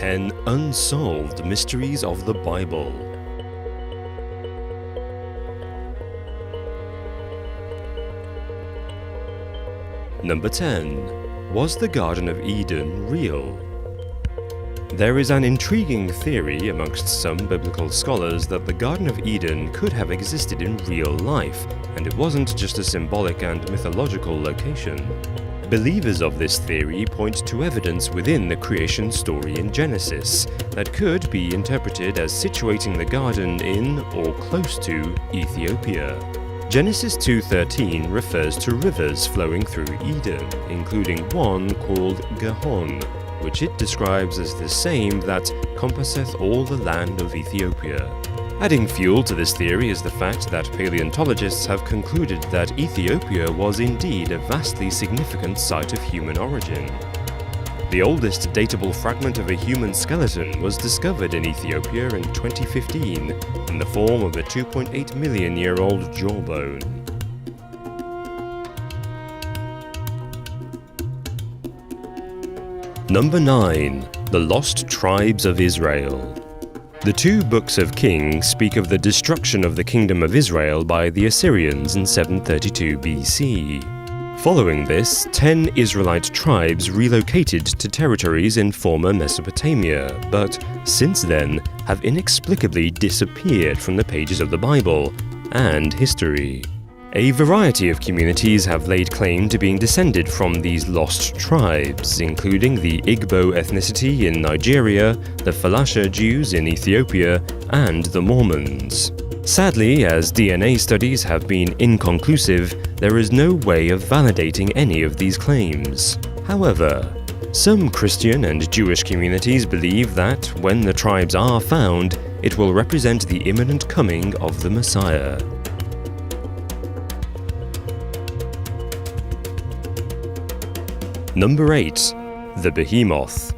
10 Unsolved Mysteries of the Bible. Number 10. Was the Garden of Eden real? There is an intriguing theory amongst some biblical scholars that the Garden of Eden could have existed in real life, and it wasn't just a symbolic and mythological location. Believers of this theory point to evidence within the creation story in Genesis that could be interpreted as situating the garden in or close to Ethiopia. Genesis 2:13 refers to rivers flowing through Eden, including one called Gihon, which it describes as the same that compasseth all the land of Ethiopia. Adding fuel to this theory is the fact that paleontologists have concluded that Ethiopia was indeed a vastly significant site of human origin. The oldest datable fragment of a human skeleton was discovered in Ethiopia in 2015 in the form of a 2.8 million year old jawbone. Number 9. The Lost Tribes of Israel. The two books of Kings speak of the destruction of the kingdom of Israel by the Assyrians in 732 BC. Following this, 10 Israelite tribes relocated to territories in former Mesopotamia, but since then have inexplicably disappeared from the pages of the Bible and history. A variety of communities have laid claim to being descended from these lost tribes, including the Igbo ethnicity in Nigeria, the Falasha Jews in Ethiopia, and the Mormons. Sadly, as DNA studies have been inconclusive, there is no way of validating any of these claims. However, some Christian and Jewish communities believe that when the tribes are found, it will represent the imminent coming of the Messiah. Number 8. The Behemoth.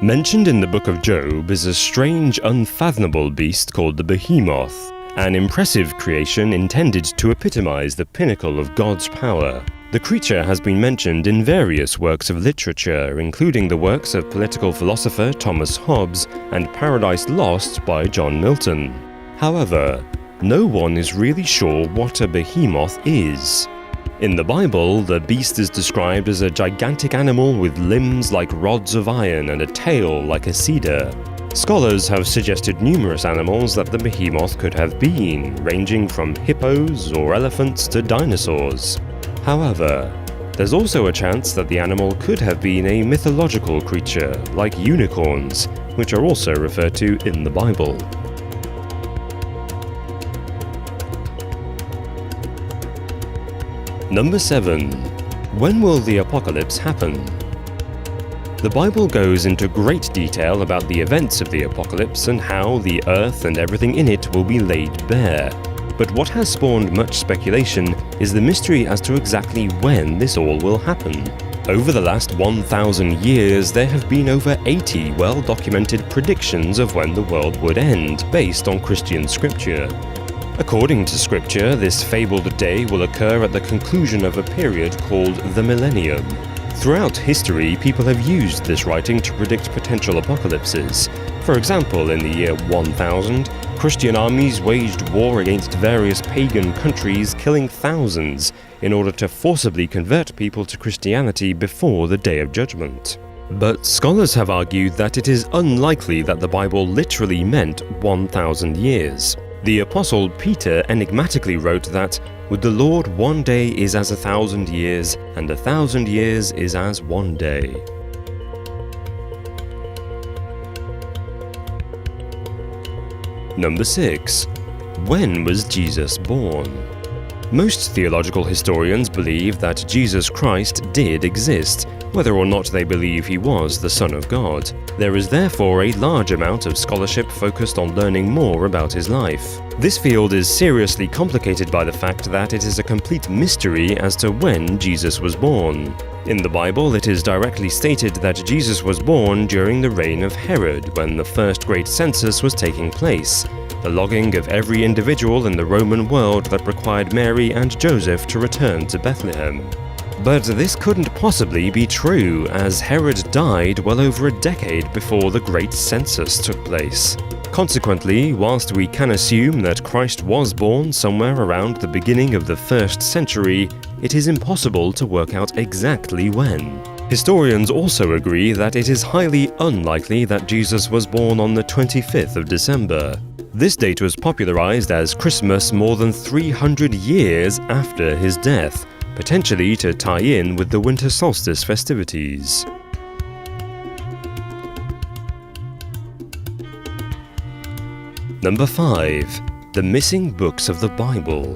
Mentioned in the book of Job is a strange, unfathomable beast called the Behemoth, an impressive creation intended to epitomize the pinnacle of God's power. The creature has been mentioned in various works of literature, including the works of political philosopher Thomas Hobbes and Paradise Lost by John Milton. However, no one is really sure what a behemoth is. In the Bible, the beast is described as a gigantic animal with limbs like rods of iron and a tail like a cedar. Scholars have suggested numerous animals that the behemoth could have been, ranging from hippos or elephants to dinosaurs. However, there's also a chance that the animal could have been a mythological creature, like unicorns, which are also referred to in the Bible. Number 7. When will the apocalypse happen? The Bible goes into great detail about the events of the apocalypse and how the earth and everything in it will be laid bare. But what has spawned much speculation is the mystery as to exactly when this all will happen. Over the last 1,000 years, there have been over 80 well-documented predictions of when the world would end, based on Christian scripture. According to scripture, this fabled day will occur at the conclusion of a period called the Millennium. Throughout history, people have used this writing to predict potential apocalypses. For example, in the year 1000, Christian armies waged war against various pagan countries, killing thousands, in order to forcibly convert people to Christianity before the Day of Judgment. But scholars have argued that it is unlikely that the Bible literally meant 1,000 years. The Apostle Peter enigmatically wrote that, "With the Lord 1 day is as 1,000 years, and 1,000 years is as 1 day." Number 6. When was Jesus born? Most theological historians believe that Jesus Christ did exist, whether or not they believe he was the Son of God. There is therefore a large amount of scholarship focused on learning more about his life. This field is seriously complicated by the fact that it is a complete mystery as to when Jesus was born. In the Bible, it is directly stated that Jesus was born during the reign of Herod, when the first great census was taking place, the logging of every individual in the Roman world that required Mary and Joseph to return to Bethlehem. But this couldn't possibly be true, as Herod died well over a decade before the Great Census took place. Consequently, whilst we can assume that Christ was born somewhere around the beginning of the 1st century, it is impossible to work out exactly when. Historians also agree that it is highly unlikely that Jesus was born on the 25th of December. This date was popularized as Christmas more than 300 years after his death, potentially to tie in with the winter solstice festivities. Number 5. The missing books of the Bible.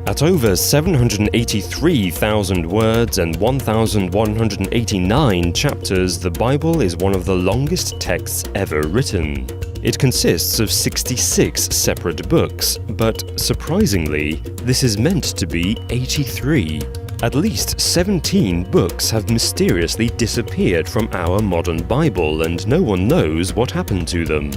At over 783,000 words and 1,189 chapters, the Bible is one of the longest texts ever written. It consists of 66 separate books, but surprisingly, this is meant to be 83. At least 17 books have mysteriously disappeared from our modern Bible, and no one knows what happened to them.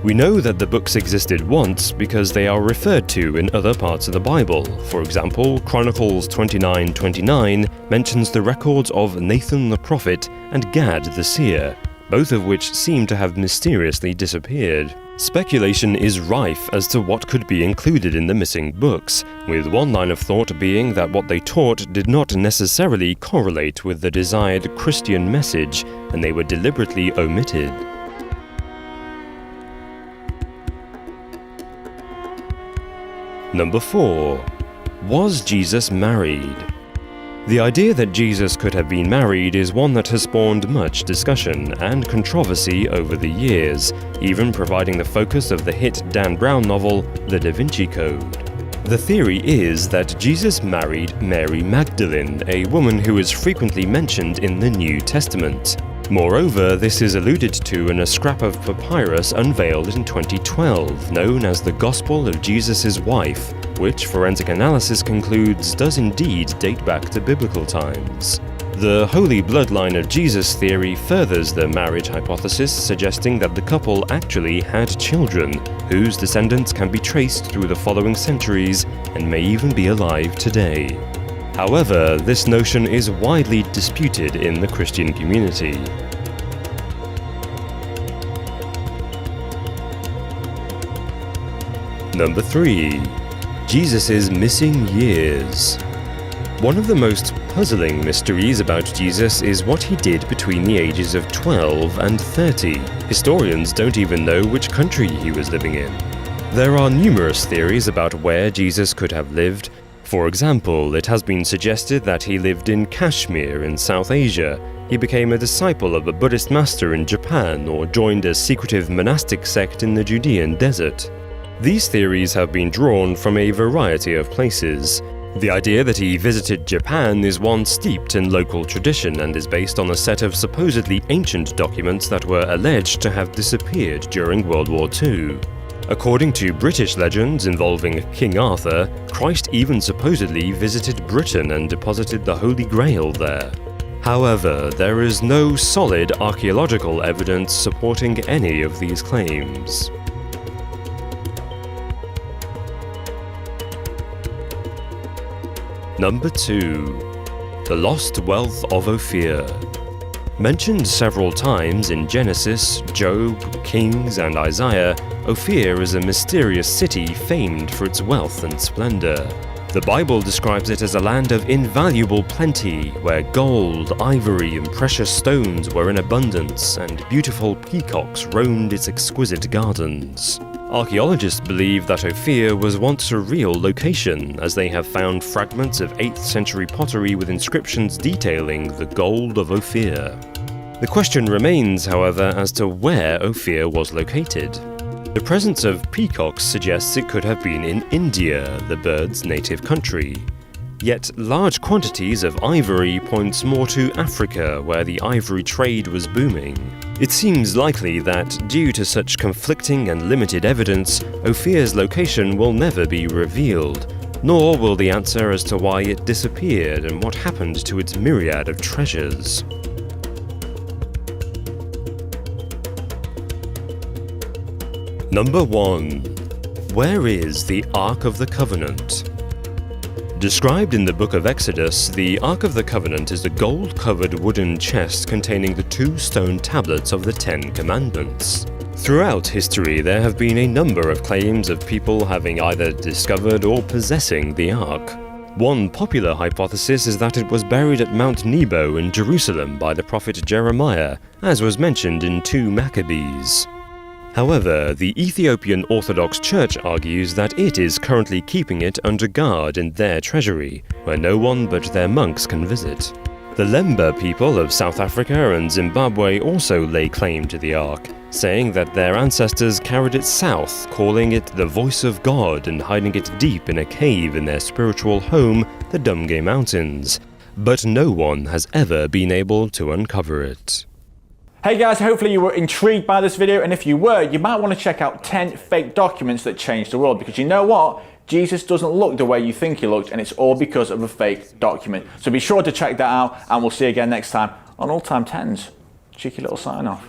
We know that the books existed once because they are referred to in other parts of the Bible. For example, Chronicles 29:29 mentions the records of Nathan the prophet and Gad the seer, both of which seem to have mysteriously disappeared. Speculation is rife as to what could be included in the missing books, with one line of thought being that what they taught did not necessarily correlate with the desired Christian message, and they were deliberately omitted. Number 4. Was Jesus married? The idea that Jesus could have been married is one that has spawned much discussion and controversy over the years, even providing the focus of the hit Dan Brown novel, The Da Vinci Code. The theory is that Jesus married Mary Magdalene, a woman who is frequently mentioned in the New Testament. Moreover, this is alluded to in a scrap of papyrus unveiled in 2012, known as the Gospel of Jesus' Wife, which forensic analysis concludes does indeed date back to biblical times. The holy bloodline of Jesus theory furthers the marriage hypothesis, suggesting that the couple actually had children, whose descendants can be traced through the following centuries and may even be alive today. However, this notion is widely disputed in the Christian community. Number 3. Jesus' missing years. One of the most puzzling mysteries about Jesus is what he did between the ages of 12 and 30. Historians don't even know which country he was living in. There are numerous theories about where Jesus could have lived. For example, it has been suggested that he lived in Kashmir in South Asia, he became a disciple of a Buddhist master in Japan, or joined a secretive monastic sect in the Judean desert. These theories have been drawn from a variety of places. The idea that he visited Japan is one steeped in local tradition and is based on a set of supposedly ancient documents that were alleged to have disappeared during World War II. According to British legends involving King Arthur, Christ even supposedly visited Britain and deposited the Holy Grail there. However, there is no solid archaeological evidence supporting any of these claims. Number 2. The Lost Wealth of Ophir. Mentioned several times in Genesis, Job, Kings, and Isaiah, Ophir is a mysterious city famed for its wealth and splendor. The Bible describes it as a land of invaluable plenty, where gold, ivory, and precious stones were in abundance, and beautiful peacocks roamed its exquisite gardens. Archaeologists believe that Ophir was once a real location, as they have found fragments of 8th century pottery with inscriptions detailing the gold of Ophir. The question remains, however, as to where Ophir was located. The presence of peacocks suggests it could have been in India, the bird's native country. Yet large quantities of ivory points more to Africa, where the ivory trade was booming. It seems likely that, due to such conflicting and limited evidence, Ophir's location will never be revealed, nor will the answer as to why it disappeared and what happened to its myriad of treasures. Number 1. Where is the Ark of the Covenant? Described in the book of Exodus, the Ark of the Covenant is a gold-covered wooden chest containing the 2 stone tablets of the 10 Commandments. Throughout history, there have been a number of claims of people having either discovered or possessing the Ark. One popular hypothesis is that it was buried at Mount Nebo in Jerusalem by the prophet Jeremiah, as was mentioned in 2 Maccabees. However, the Ethiopian Orthodox Church argues that it is currently keeping it under guard in their treasury, where no one but their monks can visit. The Lemba people of South Africa and Zimbabwe also lay claim to the Ark, saying that their ancestors carried it south, calling it the voice of God and hiding it deep in a cave in their spiritual home, the Dumge Mountains. But no one has ever been able to uncover it. Hey guys, hopefully you were intrigued by this video, and if you were, you might want to check out 10 fake documents that changed the world, because you know what? Jesus doesn't look the way you think he looked, and it's all because of a fake document. So be sure to check that out, and we'll see you again next time on All Time 10s. Cheeky little sign off.